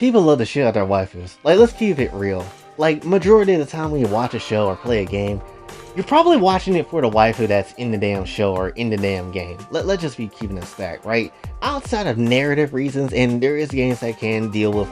People love the shit out of their waifus. Like, let's keep it real. Like, majority of the time when you watch a show or play a game, you're probably watching it for the waifu that's in the damn show or in the damn game. Let's just be keeping it stacked, right? Outside of narrative reasons, and there is games that can deal with,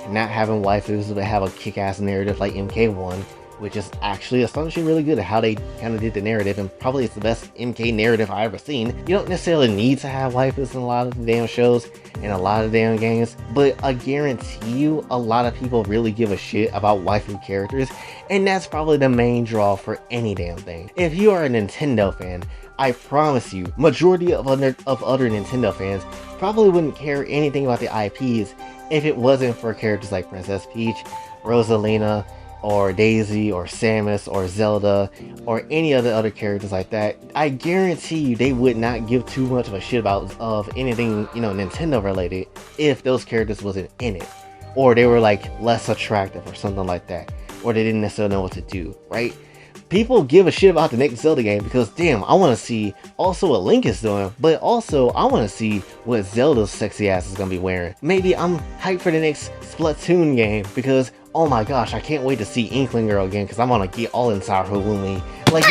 not having waifus but have a kick-ass narrative like MK1, which is actually astonishingly really good at how they kind of did the narrative, and probably it's the best MK narrative I've ever seen. You don't necessarily need to have waifus in a lot of the damn shows and a lot of the damn games, but I guarantee you a lot of people really give a shit about waifu characters, and that's probably the main draw for any damn thing. If you are a Nintendo fan, I promise you, majority of other Nintendo fans probably wouldn't care anything about the IPs if it wasn't for characters like Princess Peach, Rosalina, or Daisy, or Samus, or Zelda, or any of the other characters like that. I guarantee you they would not give too much of a shit about anything, Nintendo related if those characters wasn't in it. Or they were like less attractive or something like that. Or they didn't necessarily know what to do, right? People give a shit about the next Zelda game because, damn, I want to see also what Link is doing, but also I want to see what Zelda's sexy ass is going to be wearing. Maybe I'm hyped for the next Splatoon game because, oh my gosh, I can't wait to see Inkling Girl again because I'm going to get all inside her Lumi. Like,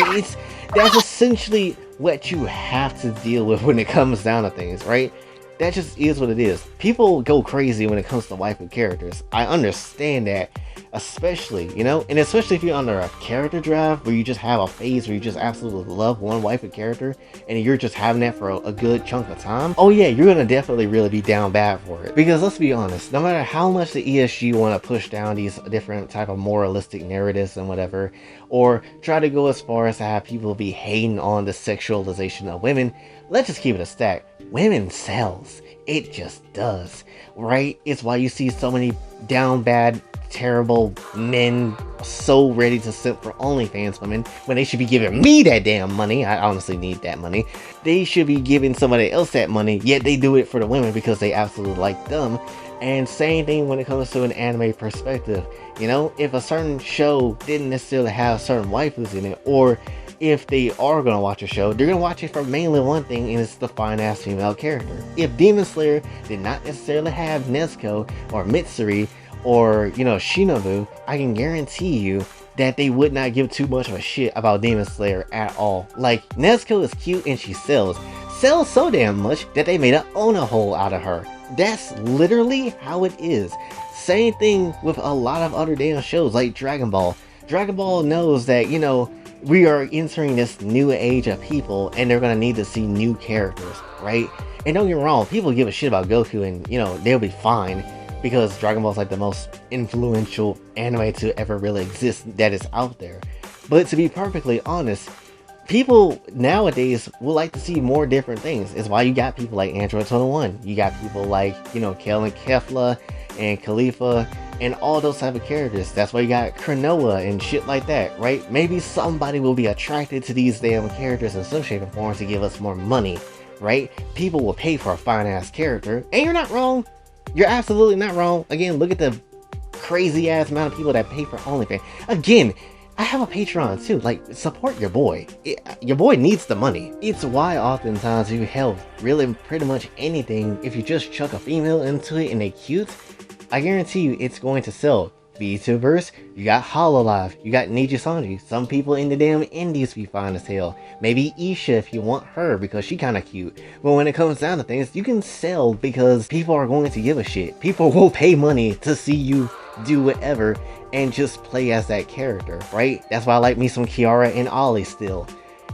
that's essentially what you have to deal with when it comes down to things, right? That just is what it is. People go crazy when it comes to waifu characters. I understand that. Especially, and especially if you're under a character drive where you just have a phase where you just absolutely love one waifu character and you're just having that for a good chunk of time. Oh yeah, you're gonna definitely really be down bad for it. Because let's be honest, no matter how much the ESG want to push down these different type of moralistic narratives and whatever, or try to go as far as to have people be hating on the sexualization of women, let's just keep it a stack. Women sells. It just does, right? It's why you see so many down bad, terrible men so ready to simp for OnlyFans women when they should be giving me that damn money. I honestly need that money. They should be giving somebody else that money, yet they do it for the women because they absolutely like them. And same thing when it comes to an anime perspective. If a certain show didn't necessarily have certain waifus in it, or if they are going to watch a show, they're going to watch it for mainly one thing, and it's the fine-ass female character. If Demon Slayer did not necessarily have Nezuko or Mitsuri or, Shinobu, I can guarantee you that they would not give too much of a shit about Demon Slayer at all. Like, Nezuko is cute and she sells so damn much that they made an Ona hole out of her. That's literally how it is. Same thing with a lot of other damn shows like Dragon Ball. Dragon Ball knows that, we are entering this new age of people and they're going to need to see new characters, right? And don't get me wrong, people give a shit about Goku and, they'll be fine because Dragon Ball is like the most influential anime to ever really exist that is out there. But to be perfectly honest, people nowadays would like to see more different things. It's why you got people like Android 21. You got people like, Kel and Kefla and Khalifa and all those type of characters. That's why you got Cronoa and shit like that, right? Maybe somebody will be attracted to these damn characters in some shape or form to give us more money, right? People will pay for a fine ass character, and you're not wrong. You're absolutely not wrong. Again, look at the crazy ass amount of people that pay for OnlyFans. Again, I have a Patreon too. Like, support your boy. Your boy needs the money. It's why oftentimes you help really pretty much anything. If you just chuck a female into it and they cute, I guarantee you it's going to sell. VTubers, you got Hololive, you got Niji Sanji. Some people in the damn indies be fine as hell. Maybe Isha if you want her because she kinda cute. But when it comes down to things, you can sell because people are going to give a shit. People will pay money to see you do whatever and just play as that character, right? That's why I like me some Kiara and Ollie still.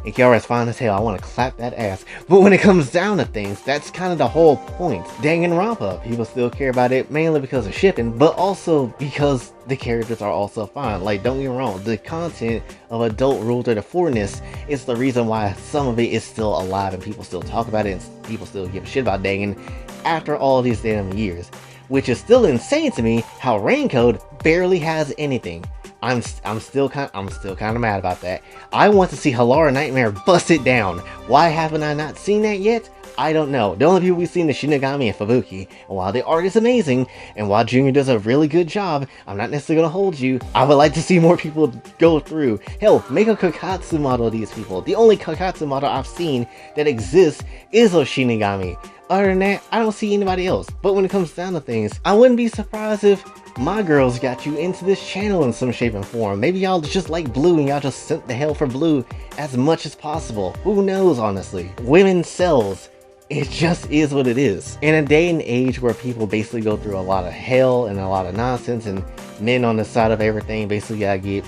And Kiara's fine as hell, I want to clap that ass. But when it comes down to things, that's kind of the whole point. Danganronpa, people still care about it mainly because of shipping, but also because the characters are also fine. Like, don't get me wrong, the content of Adult Rule 34-ness is the reason why some of it is still alive and people still talk about it and people still give a shit about Dangan after all these damn years. Which is still insane to me how Raincode barely has anything. I'm still kind of mad about that. I want to see Halara Nightmare bust it down. Why haven't I not seen that yet? I don't know. The only people we've seen is Shinigami and Fubuki. And while the art is amazing, and while Junior does a really good job, I'm not necessarily going to hold you. I would like to see more people go through. Hell, make a Kakatsu model of these people. The only Kakatsu model I've seen that exists is of Shinigami. Other than that, I don't see anybody else. But when it comes down to things, I wouldn't be surprised if my girls got you into this channel in some shape and form. Maybe y'all just like Blue and y'all just sent the hell for Blue as much as possible. Who knows, honestly? Women sells. It just is what it is. In a day and age where people basically go through a lot of hell and a lot of nonsense, and men on the side of everything basically gotta get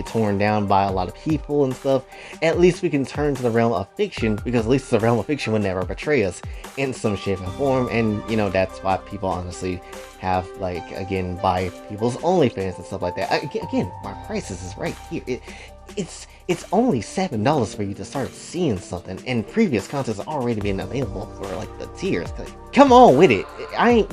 torn down by a lot of people and stuff, at least we can turn to the realm of fiction, because at least the realm of fiction would never betray us in some shape and form. And that's why people honestly have, like, again, buy people's OnlyFans and stuff like that. Again, my prices is right here. It's only $7 for you to start seeing something, and previous content's already been available for like the tiers. Come on with it.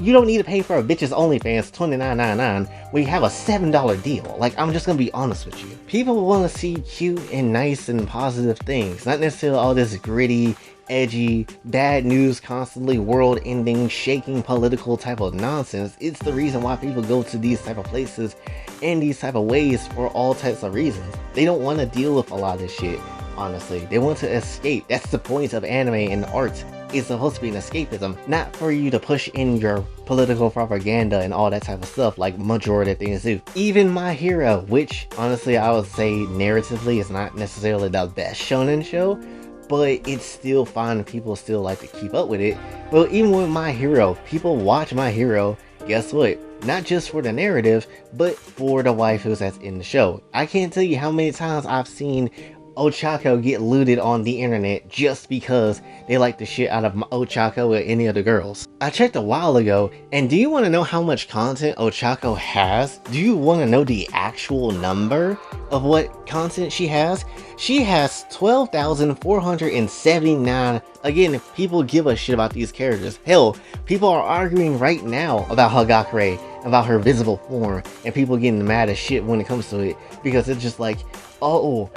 You don't need to pay for a bitch's OnlyFans $29.99 when you have a $7 deal. Like, I'm just gonna be honest with you. People want to see cute and nice and positive things, not necessarily all this gritty, edgy, bad news, constantly world-ending, shaking political type of nonsense. It's the reason why people go to these type of places and these type of ways for all types of reasons. They don't want to deal with a lot of this shit, honestly. They want to escape. That's the point of anime and art. It's supposed to be an escapism, not for you to push in your political propaganda and all that type of stuff like majority of things do. Even My Hero, which honestly I would say narratively is not necessarily the best shonen show, but it's still fine and people still like to keep up with it. Well, even with My Hero, people watch My Hero, guess what? Not just for the narrative, but for the waifus that's in the show. I can't tell you how many times I've seen Ochako get looted on the internet just because they like the shit out of Ochako or any of the girls. I checked a while ago, and do you want to know how much content Ochako has? Do you want to know the actual number of what content she has? She has 12,479. Again, if people give a shit about these characters, hell, people are arguing right now about Hagakure, about her visible form, and people getting mad as shit when it comes to it, because it's just like, oh,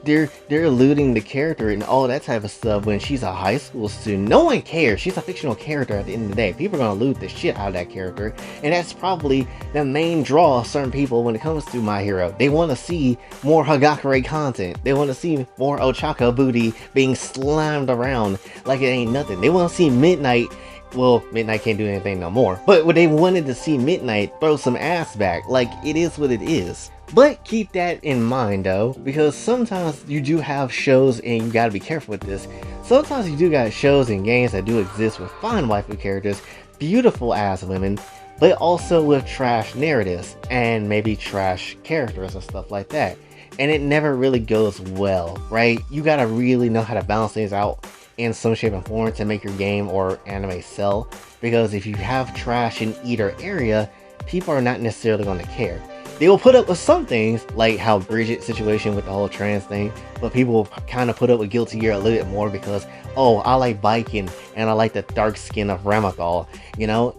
they're eluding the character and all that type of stuff when she's a high school student. No one cares. She's a fictional character at the end of the day. People are gonna loot the shit out of that character, and that's probably the main draw of certain people when it comes to My Hero. They want to see more Hagakure content. They want to see more Ochako booty being slammed around like it ain't nothing. They want to see Midnight. Well, Midnight can't do anything no more, but when they wanted to see Midnight throw some ass back, like, it is what it is. But keep that in mind though, because sometimes you do have shows, and you gotta be careful with this. Sometimes you do got shows and games that do exist with fine waifu characters, beautiful ass women, but also with trash narratives and maybe trash characters and stuff like that. And it never really goes well, right? You gotta really know how to balance things out in some shape and form to make your game or anime sell. Because if you have trash in either area, people are not necessarily going to care. They will put up with some things, like how Bridget's situation with the whole trans thing, but people will kind of put up with Guilty Gear a little bit more because, oh, I like biking and I like the dark skin of Ramathal,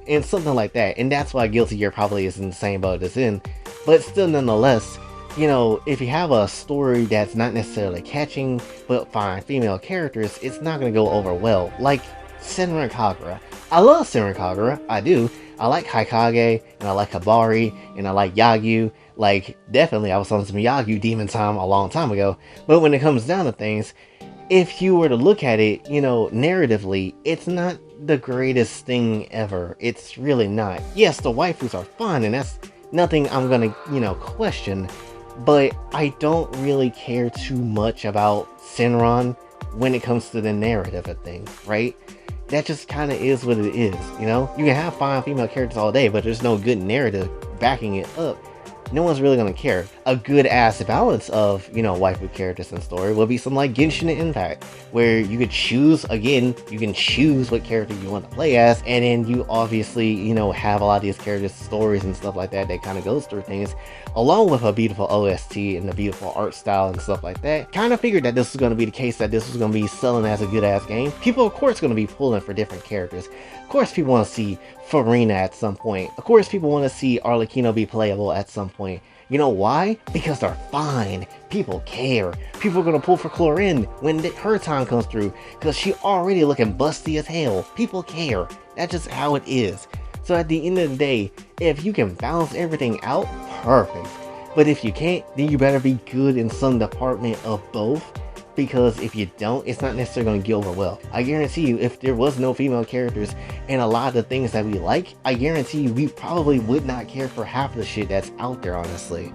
and something like that. And that's why Guilty Gear probably is in the same boat it's in. But still, nonetheless, if you have a story that's not necessarily catching, but fine female characters, it's not going to go over well. Like Senran Kagura. I love Senran Kagura, I do. I like Haikage, and I like Habari, and I like Yagyu. Like, definitely I was on some Yagyu demon time a long time ago. But when it comes down to things, if you were to look at it, narratively, it's not the greatest thing ever. It's really not. Yes, the waifus are fun, and that's nothing I'm gonna, question. But I don't really care too much about Senran when it comes to the narrative of things, right? That just kind of is what it is, You can have fine female characters all day, but there's no good narrative backing it up. No one's really gonna care. A good ass balance of, waifu characters and story will be something like Genshin Impact, where you could choose, again, you can choose what character you want to play as, and then you obviously, have a lot of these characters' stories and stuff like that kind of goes through things, along with a beautiful OST and a beautiful art style and stuff like that. Kind of figured that this was going to be the case, that this was going to be selling as a good ass game. People, of course, going to be pulling for different characters. Of course, people want to see Farina at some point. Of course, people want to see Arlecchino be playable at some point. You know why? Because they're fine. People care. People are going to pull for Chlorine when her time comes through, because she already looking busty as hell. People care. That's just how it is. So at the end of the day, if you can balance everything out, perfect. But if you can't, then you better be good in some department of both. because if you don't, it's not necessarily going to get over well. I guarantee you, if there was no female characters and a lot of the things that we like, I guarantee you we probably would not care for half the shit that's out there, honestly.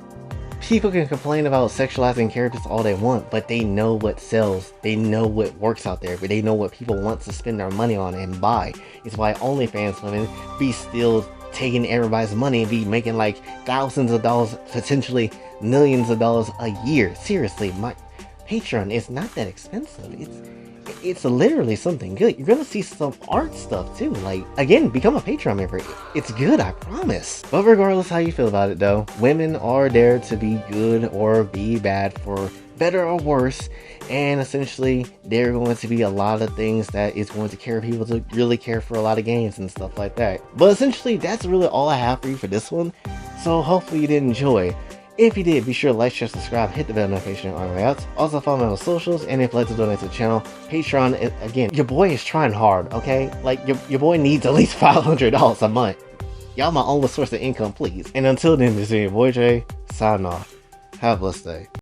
People can complain about sexualizing characters all they want, but they know what sells, they know what works out there, but they know what people want to spend their money on and buy. It's why OnlyFans women be still taking everybody's money and be making like thousands of dollars, potentially millions of dollars a year. Seriously, my Patreon is not that expensive. It's literally something good. You're gonna see some art stuff too. Like, again, become a Patreon member. It's good, I promise. But regardless how you feel about it though, women are there to be good or be bad, for better or worse. And essentially, there are going to be a lot of things that is going to care people to really care for a lot of games and stuff like that. But essentially, that's really all I have for you for this one. So hopefully you did enjoy. If you did, be sure to like, share, subscribe, hit the bell notification on the way out. Also follow me on socials, and if you'd like to donate to the channel, Patreon. Again, your boy is trying hard, okay? Like, your boy needs at least $500 a month. Y'all my only source of income, please. And until then, this is your boy Jay, signing off. Have a blessed day.